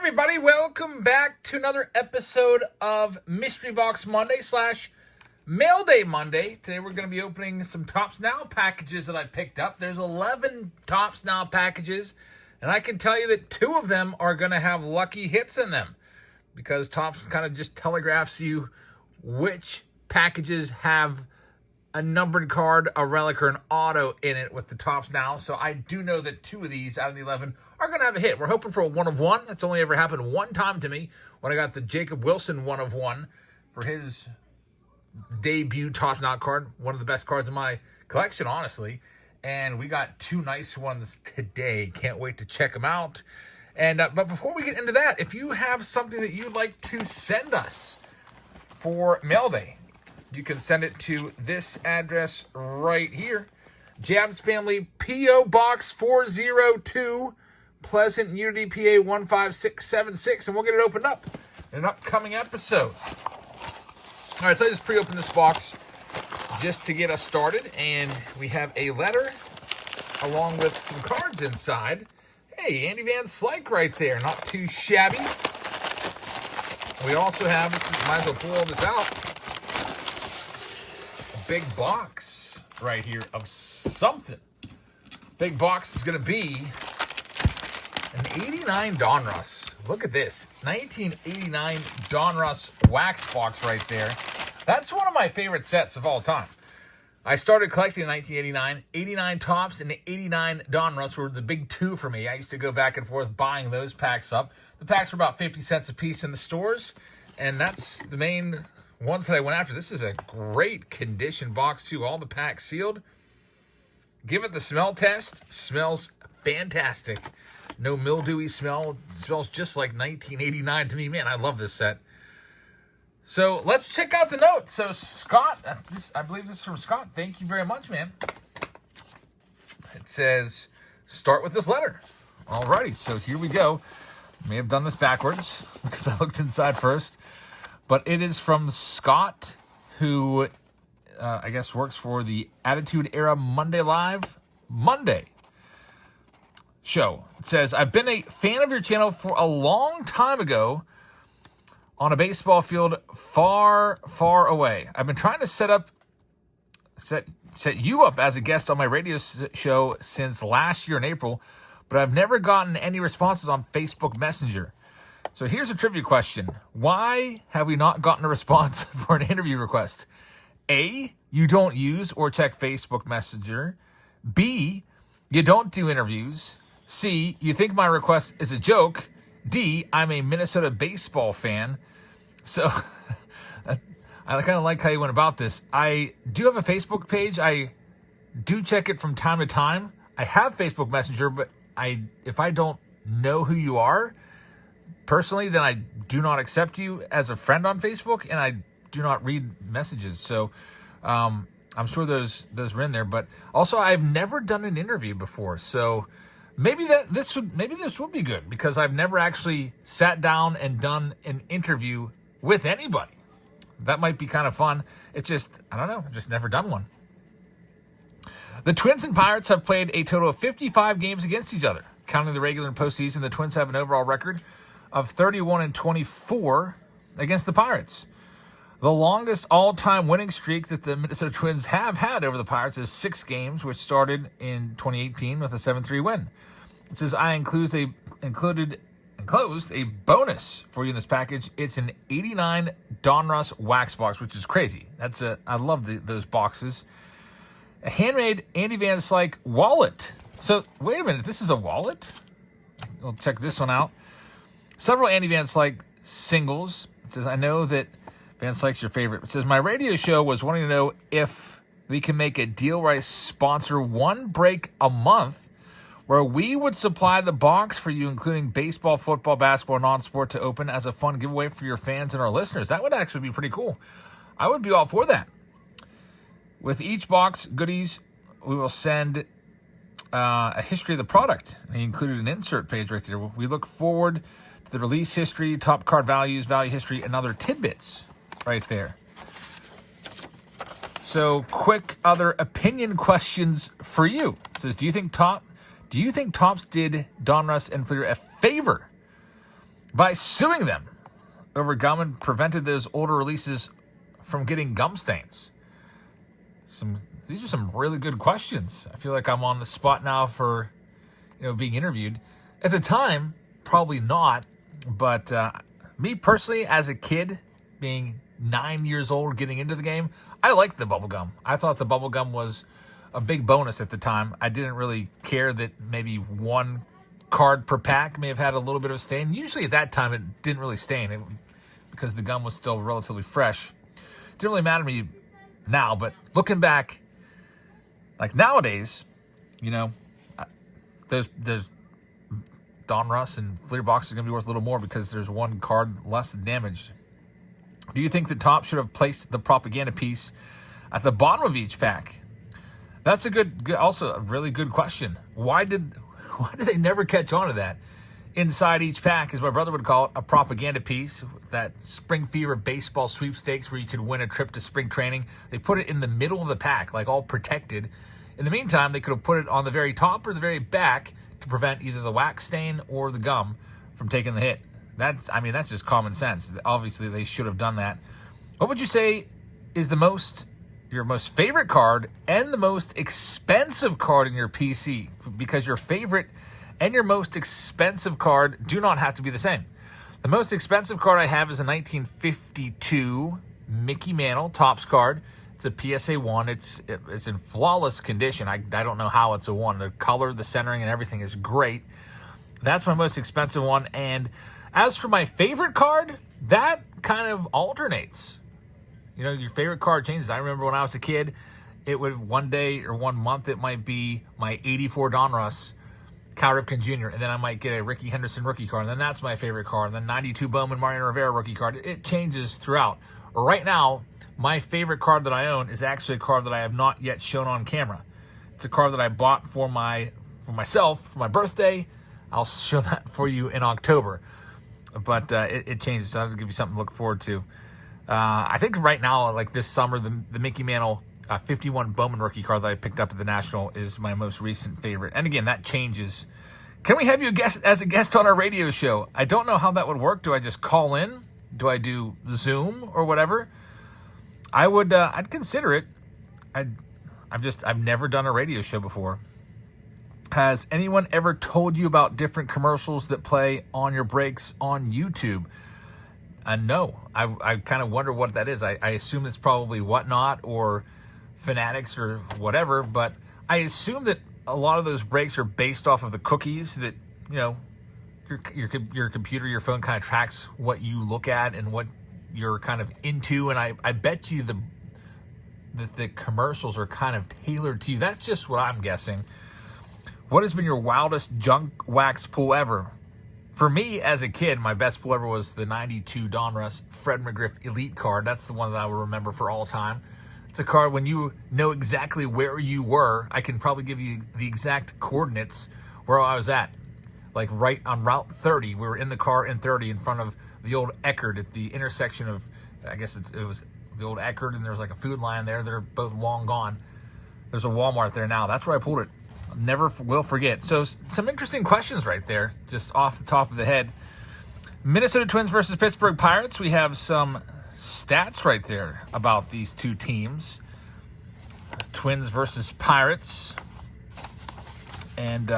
everybody, welcome back to another episode of Mystery Box Monday / Mail Day Monday. Today we're going to be opening some Topps Now packages that I picked up. There's 11 Topps Now packages, and I can tell you that 2 of them are going to have lucky hits in them because Topps kind of just telegraphs you which packages have a numbered card, a relic, or an auto in it with the Topps Now. So I do know that 2 of these out of the 11 are going to have a hit. We're hoping for a 1 of 1. That's only ever happened one time to me when I got the Jacob Wilson 1 of 1 for his debut Topps Now card. One of the best cards in my collection, honestly. And we got 2 nice ones today. Can't wait to check them out. And but before we get into that, if you have something that you'd like to send us for Mail Day, you can send it to this address right here. Jabs Family, P.O. Box 402, Pleasant, Unity, PA 15676, and we'll get it opened up in an upcoming episode. All right, so I just pre-opened this box just to get us started, and we have a letter along with some cards inside. Hey, Andy Van Slyke right there, not too shabby. We also have, might as well pull all this out, big box right here of something. Big box is going to be an 89 Donruss. Look at this. 1989 Donruss wax box right there. That's one of my favorite sets of all time. I started collecting in 1989. 89 Topps and 89 Donruss were the big 2 for me. I used to go back and forth buying those packs up. The packs were about 50 cents a piece in the stores, and that's the main ones that I went after. This is a great condition box, too. All the packs sealed. Give it the smell test. Smells fantastic. No mildewy smell. It smells just like 1989 to me. Man, I love this set. So let's check out the note. So Scott, I believe this is from Scott. Thank you very much, man. It says, start with this letter. Alrighty, so here we go. May have done this backwards because I looked inside first. But it is from Scott, who I guess works for the Attitude Era Monday Live Monday show. It says, I've been a fan of your channel for a long time ago on a baseball field far, far away. I've been trying to set you up as a guest on my radio show since last year in April, but I've never gotten any responses on Facebook Messenger. So here's a trivia question. Why have we not gotten a response for an interview request? A, you don't use or check Facebook Messenger. B, you don't do interviews. C, you think my request is a joke. D, I'm a Minnesota baseball fan. So I kind of like how you went about this. I do have a Facebook page. I do check it from time to time. I have Facebook Messenger, but if I don't know who you are personally, then I do not accept you as a friend on Facebook, and I do not read messages. So I'm sure those were in there. But also, I've never done an interview before, so maybe this would be good because I've never actually sat down and done an interview with anybody. That might be kind of fun. It's just, I don't know, I've just never done one. The Twins and Pirates have played a total of 55 games against each other. Counting the regular and postseason, the Twins have an overall record of 31-24 against the Pirates. The longest all-time winning streak that the Minnesota Twins have had over the Pirates is 6 games, which started in 2018 with a 7-3 win. It says, I enclosed a bonus for you in this package. It's an 89 Donruss wax box, which is crazy. I love those boxes. A handmade Andy Van Slyke wallet. So, wait a minute, this is a wallet? We'll check this one out. Several Andy Van Slyke singles. It says, I know that Van Slyke's your favorite. It says, my radio show was wanting to know if we can make a deal where I sponsor one break a month where we would supply the box for you, including baseball, football, basketball, non-sport, to open as a fun giveaway for your fans and our listeners. That would actually be pretty cool. I would be all for that. With each box goodies, we will send a history of the product. He included an insert page right there. We look forward to the release history, top card values, value history, and other tidbits right there. So, quick other opinion questions for you. It says, do you think Topps did Donruss and Fleer a favor by suing them over gum and prevented those older releases from getting gum stains? These are some really good questions. I feel like I'm on the spot now for being interviewed. At the time, probably not, but me personally, as a kid, being 9 years old, getting into the game, I liked the bubble gum. I thought the bubble gum was a big bonus at the time. I didn't really care that maybe one card per pack may have had a little bit of a stain. Usually at that time, it didn't really stain because the gum was still relatively fresh. It didn't really matter to me now, but looking back, like nowadays, there's Donruss and Fleer boxes are going to be worth a little more because there's one card less damaged. Do you think the top should have placed the propaganda piece at the bottom of each pack? That's also a really good question. Why did they never catch on to that? Inside each pack, as my brother would call it, a propaganda piece, that spring fever baseball sweepstakes where you could win a trip to spring training. They put it in the middle of the pack, like all protected. In the meantime, they could have put it on the very top or the very back to prevent either the wax stain or the gum from taking the hit. That's just common sense. Obviously, they should have done that. What would you say is your most favorite card and the most expensive card in your PC? Because your favorite and your most expensive card do not have to be the same. The most expensive card I have is a 1952 Mickey Mantle Topps card. It's a PSA 1. It's in flawless condition. I don't know how it's a 1. The color, the centering, and everything is great. That's my most expensive one. And as for my favorite card, that kind of alternates. Your favorite card changes. I remember when I was a kid, it would one day or 1 month, it might be my 84 Donruss, Cal Ripken Jr., and then I might get a Ricky Henderson rookie card, and then that's my favorite card, and then 92 Bowman Mariano Rivera rookie card. It changes throughout. Right now, my favorite card that I own is actually a card that I have not yet shown on camera. It's a card that I bought for myself for my birthday. I'll show that for you in October. But it changes, so I'll give you something to look forward to. I think right now, like this summer, the Mickey Mantle 51 Bowman rookie card that I picked up at the National is my most recent favorite. And again, that changes. Can we have you as a guest on our radio show? I don't know how that would work. Do I just call in? Do I do Zoom or whatever? I'd consider it. I've never done a radio show before. Has anyone ever told you about different commercials that play on your breaks on YouTube? No. I kind of wonder what that is. I assume it's probably Whatnot or Fanatics or whatever, but I assume that a lot of those breaks are based off of the cookies that, your computer, your phone kind of tracks what you look at and what you're kind of into. And I bet you that the commercials are kind of tailored to you. That's just what I'm guessing. What has been your wildest junk wax pull ever? For me, as a kid, my best pull ever was the 92 Donruss Fred McGriff Elite card. That's the one that I will remember for all time. It's a card when you know exactly where you were. I can probably give you the exact coordinates where I was at. Like right on Route 30. We were in the car in 30 in front of the old Eckerd at the intersection of, I guess it was the old Eckerd, and there was like a Food Lion there. They're both long gone. There's a Walmart there now. That's where I pulled it. Never will forget. So some interesting questions right there, just off the top of the head. Minnesota Twins versus Pittsburgh Pirates. We have some stats right there about these two teams. Twins versus Pirates. And,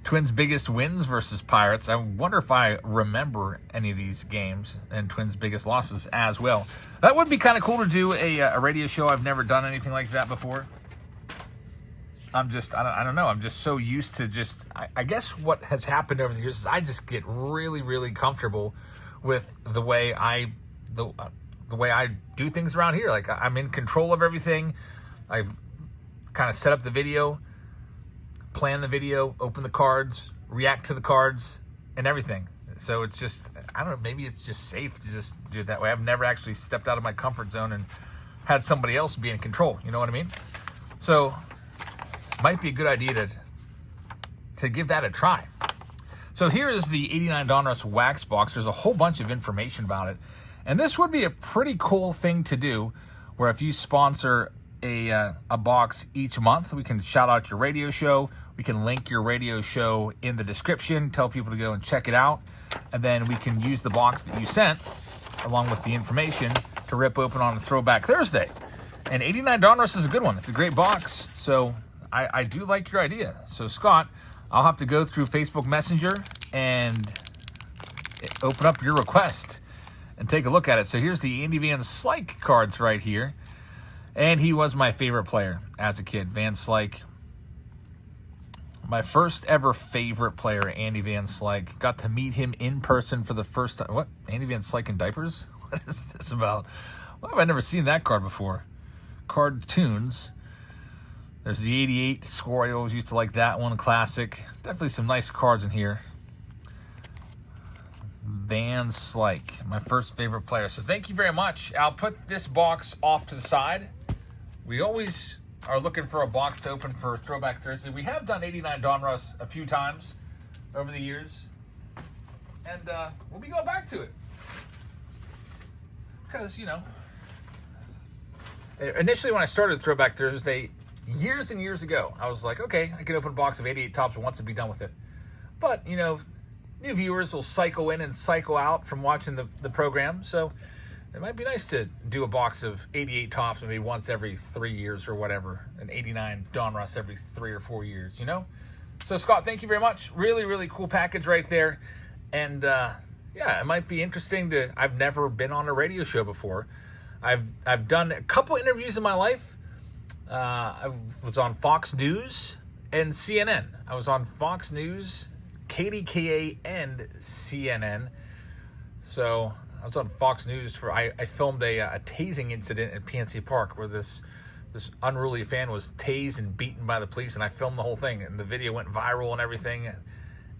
Twins' biggest wins versus Pirates. I wonder if I remember any of these games, and Twins' biggest losses as well. That would be kind of cool to do a radio show. I've never done anything like that before. I don't know. I'm just so used to I guess what has happened over the years is I just get really, really comfortable with the way I do things around here. Like, I'm in control of everything. I've kind of set up the video, plan the video, open the cards, react to the cards, and everything. So it's just, I don't know, maybe it's just safe to just do it that way. I've never actually stepped out of my comfort zone and had somebody else be in control. You know what I mean? So might be a good idea to give that a try. So here is the 89 Donruss wax box. There's a whole bunch of information about it. And this would be a pretty cool thing to do, where if you sponsor a box each month, we can shout out your radio show. We can link your radio show in the description, tell people to go and check it out, and then we can use the box that you sent, along with the information, to rip open on a Throwback Thursday. And 89 Donruss is a good one. It's a great box, so I do like your idea. So, Scott, I'll have to go through Facebook Messenger and open up your request and take a look at it. So here's the Andy Van Slyke cards right here. And he was my favorite player as a kid, Van Slyke. My first ever favorite player, Andy Van Slyke. Got to meet him in person for the first time. What? Andy Van Slyke in diapers? What is this about? Why have I never seen that card before? Cartoons. There's the 88 score. I always used to like that one. Classic. Definitely some nice cards in here. Van Slyke, my first favorite player. So thank you very much. I'll put this box off to the side. We always are looking for a box to open for Throwback Thursday. We have done 89 Donruss a few times over the years. And we'll be going back to it. Because, you know, initially when I started Throwback Thursday, years and years ago, I was like, okay, I can open a box of 88 tops once and be done with it. But, you know, new viewers will cycle in and cycle out from watching the program. So it might be nice to do a box of 88 tops maybe once every 3 years or whatever, and 89 Donruss every 3 or 4 years, you know? So, Scott, thank you very much. Really, really cool package right there. And, yeah, it might be interesting to... I've never been on a radio show before. I've done a couple interviews in my life. I was on Fox News and CNN. I was on Fox News, KDKA, and CNN. So I was on Fox News for... I filmed a tasing incident at PNC Park where this unruly fan was tased and beaten by the police, and I filmed the whole thing, and the video went viral and everything,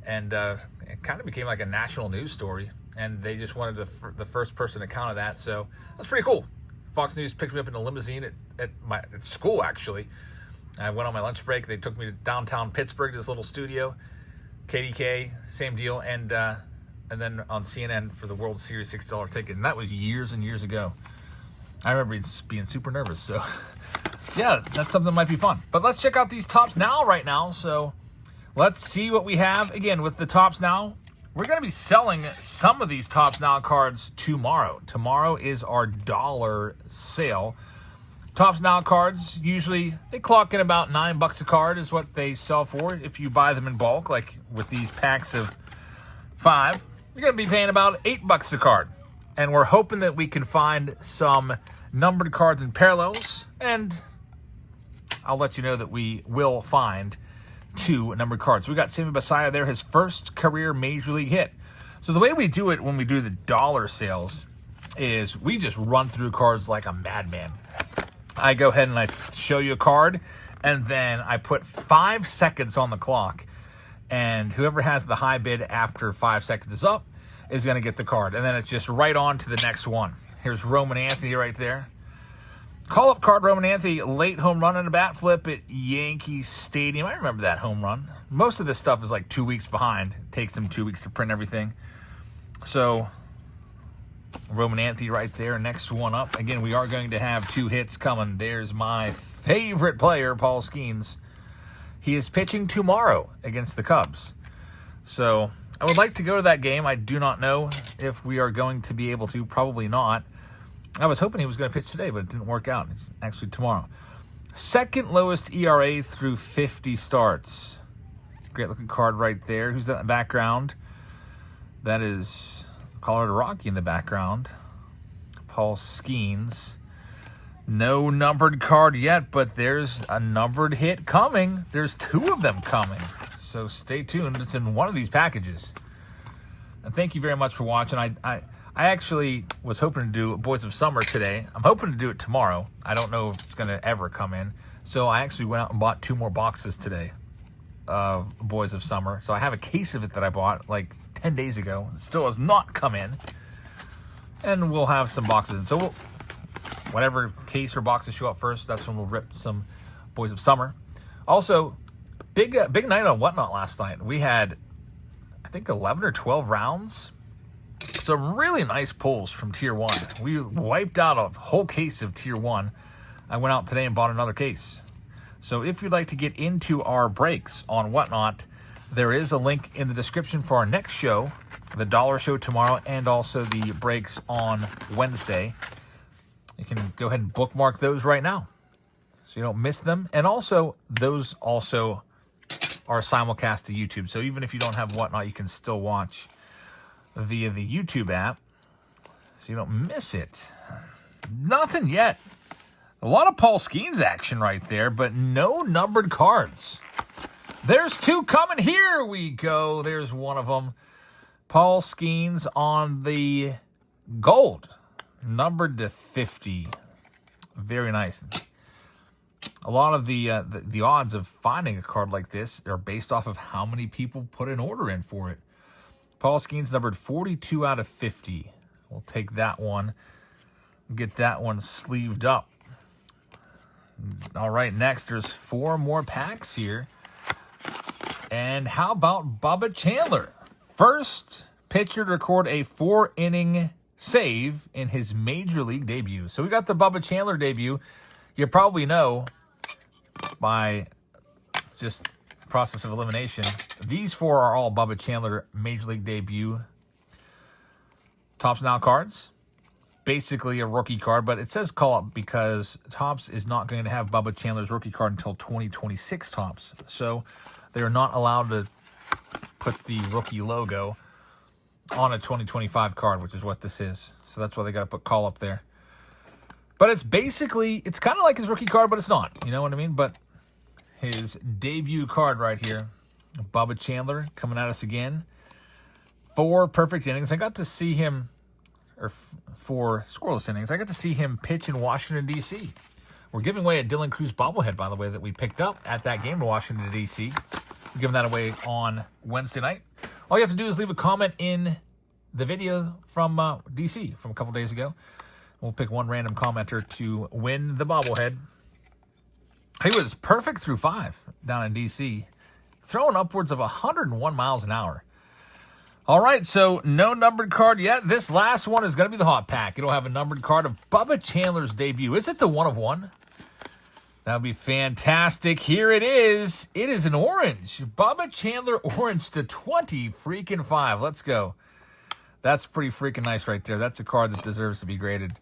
and it kind of became like a national news story, and they just wanted the first person account of that, so that's pretty cool. Fox News picked me up in a limousine at school, actually. I went on my lunch break. They took me to downtown Pittsburgh to this little studio. KDK, same deal, and then on CNN for the World Series $6 ticket, and that was years and years ago. I remember being super nervous, so yeah, that's something that might be fun. But let's check out these tops now, right now. So let's see what we have. Again, with the tops now, we're going to be selling some of these tops now cards tomorrow. Tomorrow is our dollar sale. Tops now cards, usually they clock in about $9 a card is what they sell for if you buy them in bulk, like with these packs of 5. You're going to be paying about $8 a card. And we're hoping that we can find some numbered cards and parallels. And I'll let you know that we will find 2 numbered cards. We got Sammy Basallo there, his first career Major League hit. So the way we do it when we do the dollar sales is we just run through cards like a madman. I go ahead and I show you a card, and then I put 5 seconds on the clock. And whoever has the high bid after 5 seconds is up is going to get the card. And then it's just right on to the next one. Here's Roman Anthony right there. Call-up card, Roman Anthony, late home run and a bat flip at Yankee Stadium. I remember that home run. Most of this stuff is like 2 weeks behind. It takes them 2 weeks to print everything. So, Roman Anthony right there. Next one up. Again, we are going to have 2 hits coming. There's my favorite player, Paul Skeens. He is pitching tomorrow against the Cubs. So, I would like to go to that game. I do not know if we are going to be able to. Probably not. I was hoping he was going to pitch today, but it didn't work out. It's actually tomorrow. Second lowest ERA through 50 starts. Great looking card right there. Who's that in the background? That is Colorado Rocky in the background. Paul Skeens. No numbered card yet, but there's a numbered hit coming. There's 2 of them coming. So stay tuned. It's in one of these packages. And thank you very much for watching. I actually was hoping to do Boys of Summer today. I'm hoping to do it tomorrow. I don't know if it's going to ever come in. So I actually went out and bought 2 more boxes today of Boys of Summer. So I have a case of it that I bought like 10 days ago. It still has not come in. And we'll have some boxes in. So whatever case or boxes show up first, that's when we'll rip some Boys of Summer. Also, big night on Whatnot last night. We had, I think, 11 or 12 rounds. Some really nice pulls from Tier 1. We wiped out a whole case of Tier 1. I went out today and bought another case. So if you'd like to get into our breaks on Whatnot, there is a link in the description for our next show, the dollar show tomorrow, and also the breaks on Wednesday. You can go ahead and bookmark those right now so you don't miss them. And also, those also are simulcast to YouTube. So even if you don't have Whatnot, you can still watch via the YouTube app so you don't miss it. Nothing yet. A lot of Paul Skeens action right there, but no numbered cards. There's two coming. Here we go. There's one of them. Paul Skeens on the gold, numbered to 50. Very nice. A lot of the odds of finding a card like this are based off of how many people put an order in for it. Paul Skeens numbered 42 out of 50. We'll take that one. Get that one sleeved up. All right, next there's 4 more packs here. And how about Bubba Chandler? First pitcher to record a 4-inning save in his major league debut. So we got the Bubba Chandler debut. You probably know by just process of elimination, these 4 are all Bubba Chandler major league debut Topps Now cards. Basically a rookie card, but it says call up because Topps is not going to have Bubba Chandler's rookie card until 2026 Topps. So they are not allowed to put the rookie logo on a 2025 card, which is what this is. So that's why they got to put call up there. But it's basically, it's kind of like his rookie card, but it's not. You know what I mean? But his debut card right here, Bubba Chandler coming at us again. 4 perfect innings. I got to see him, or 4 scoreless innings. I got to see him pitch in Washington, D.C. We're giving away a Dylan Cruz bobblehead, by the way, that we picked up at that game in Washington, D.C. We're giving that away on Wednesday night. All you have to do is leave a comment in the video from D.C. from a couple days ago. We'll pick one random commenter to win the bobblehead. He was perfect through 5 down in D.C., throwing upwards of 101 miles an hour. All right, so no numbered card yet. This last one is going to be the hot pack. It'll have a numbered card of Bubba Chandler's debut. Is it the 1 of 1? That would be fantastic. Here it is. It is an orange. Bubba Chandler orange to 20-5. Let's go. That's pretty freaking nice right there. That's a card that deserves to be graded.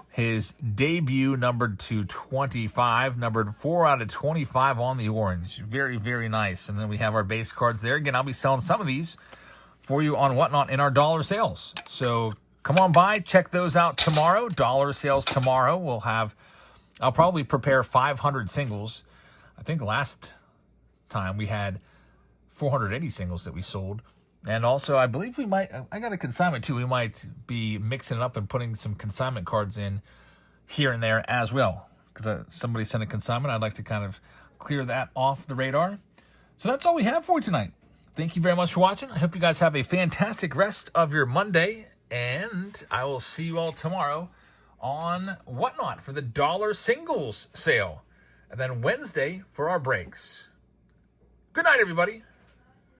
His debut numbered to 25, numbered 4 out of 25 on the orange. Very, very nice. And then we have our base cards there. Again, I'll be selling some of these for you on Whatnot in our dollar sales. So come on by, check those out tomorrow. Dollar sales tomorrow. I'll probably prepare 500 singles. I think last time we had 480 singles that we sold. And also, I believe I got a consignment too. We might be mixing it up and putting some consignment cards in here and there as well. Because somebody sent a consignment. I'd like to kind of clear that off the radar. So that's all we have for you tonight. Thank you very much for watching. I hope you guys have a fantastic rest of your Monday. And I will see you all tomorrow on Whatnot for the dollar singles sale. And then Wednesday for our breaks. Good night, everybody.